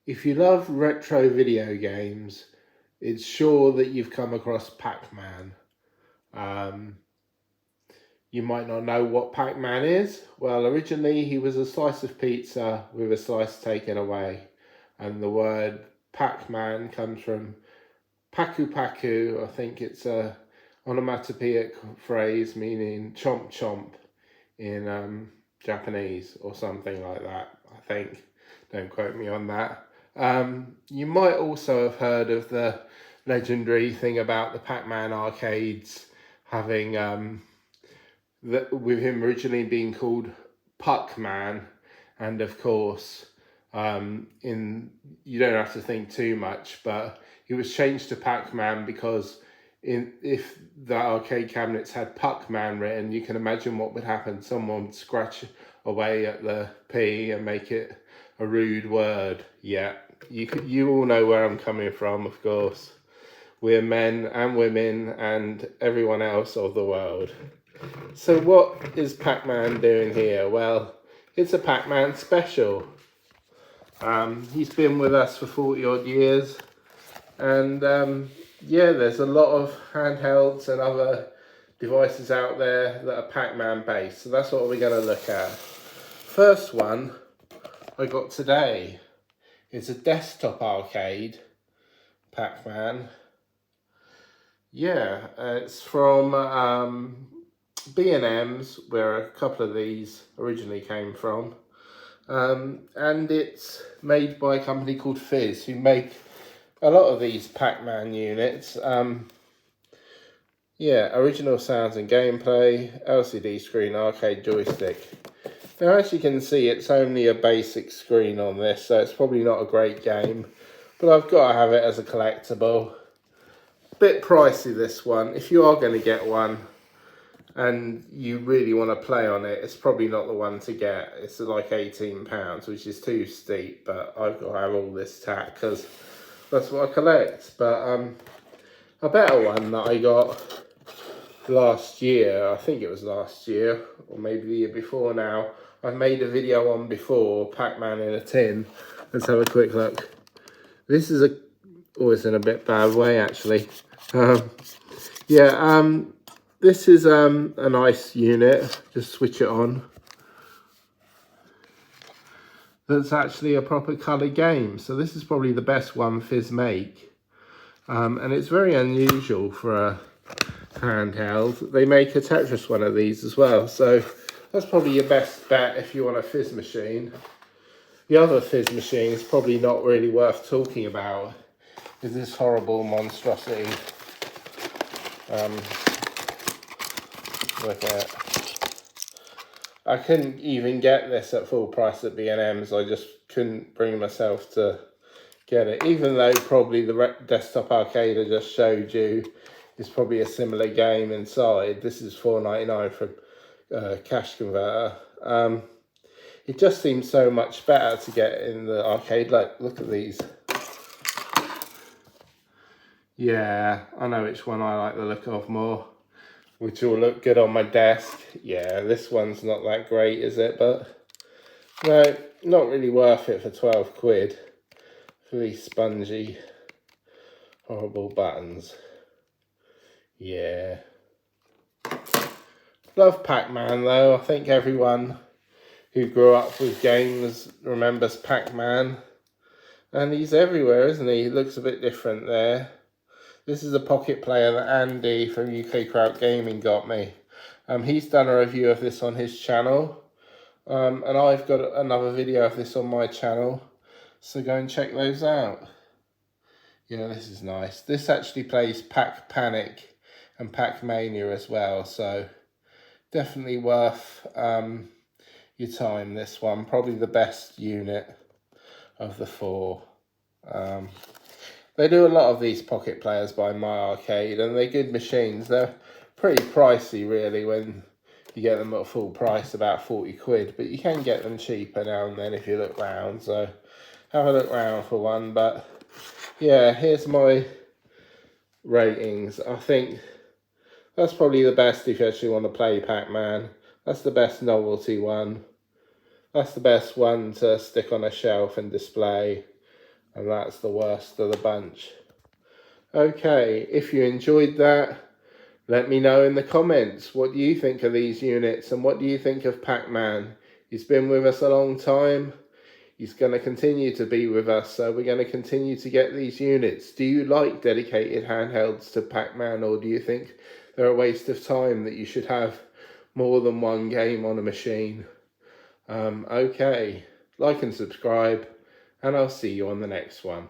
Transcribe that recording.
If you love retro video games, it's sure that you've come across Pac-Man. Um, you might not know what Pac-Man is. Well, originally he was a slice of pizza with a slice taken away. And the word Pac-Man comes from Paku Paku. I think it's a onomatopoeic phrase meaning chomp chomp in Japanese or something like that, I think. Don't quote me on that. You might also have heard of the legendary thing about the Pac-Man arcades having with him originally being called Puck-Man, and of course, in you don't have to think too much, but he was changed to Pac-Man because if the arcade cabinets had Puck-Man written, you can imagine what would happen. Someone would scratch away at the P and make it a rude word. Yeah, you all know where I'm coming from, of course. We're men and women and everyone else of the world. So what is Pac-Man doing here? Well, it's a Pac-Man special. He's been with us for 40 odd years, and yeah, there's a lot of handhelds and other devices out there that are Pac-Man based, so that's what we're going to look at. First one I got today is a desktop arcade Pac-Man. Yeah, it's from B&M's, where a couple of these originally came from. And it's made by a company called Fizz, who make a lot of these Pac-Man units. Yeah, original sounds and gameplay, LCD screen, arcade joystick. Now, as you can see, it's only a basic screen on this, so it's probably not a great game, but I've got to have it as a collectible. Bit pricey, this one. If you are going to get one and you really want to play on it, it's probably not the one to get. It's like £18, which is too steep, but I've got to have all this tack because that's what I collect. But a better one that I got last year, I think it was last year, or maybe the year before now, I've made a video on before, Pac-Man in a tin. Let's have a quick look. This is it's in a bit bad way, actually. This is a nice unit. Just switch it on. That's actually a proper colour game. So this is probably the best one Fizz make. And it's very unusual for a handheld. They make a Tetris one of these as well. So that's probably your best bet if you want a Fizz machine. The other Fizz machine is probably not really worth talking about. Is this horrible monstrosity. Look at it. I couldn't even get this at full price at B&M's. I just couldn't bring myself to get it. Even though probably the desktop arcade I just showed you is probably a similar game inside. This is $4.99 from cash converter. It just seems so much better to get in the arcade. Like, look at these. Yeah, I know which one I like the look of more, which will look good on my desk. Yeah, this one's not that great, is it? But no, not really worth it for 12 quid for these spongy, horrible buttons. Yeah. Love Pac-Man though. I think everyone who grew up with games remembers Pac-Man. And he's everywhere, isn't he? He looks a bit different there. This is a pocket player that Andy from UK Crowd Gaming got me. He's done a review of this on his channel. And I've got another video of this on my channel. So go and check those out. Yeah, this is nice. This actually plays Pac Panic and Pac Mania as well. So definitely worth your time, this one. Probably the best unit of the four. They do a lot of these pocket players by My Arcade, and they're good machines. They're pretty pricey, really, when you get them at full price, about 40 quid. But you can get them cheaper now and then if you look round. So have a look round for one. But yeah, here's my ratings. I think that's probably the best if you actually want to play Pac-Man. That's the best novelty one. That's the best one to stick on a shelf and display. and that's the worst of the bunch. Okay, if you enjoyed that, let me know in the comments. What do you think of these units, and what do you think of Pac-Man? He's been with us a long time. He's going to continue to be with us, so we're going to continue to get these units. Do you like dedicated handhelds to Pac-Man, or do you think they're a waste of time, that you should have more than one game on a machine? Okay, like and subscribe, and I'll see you on the next one.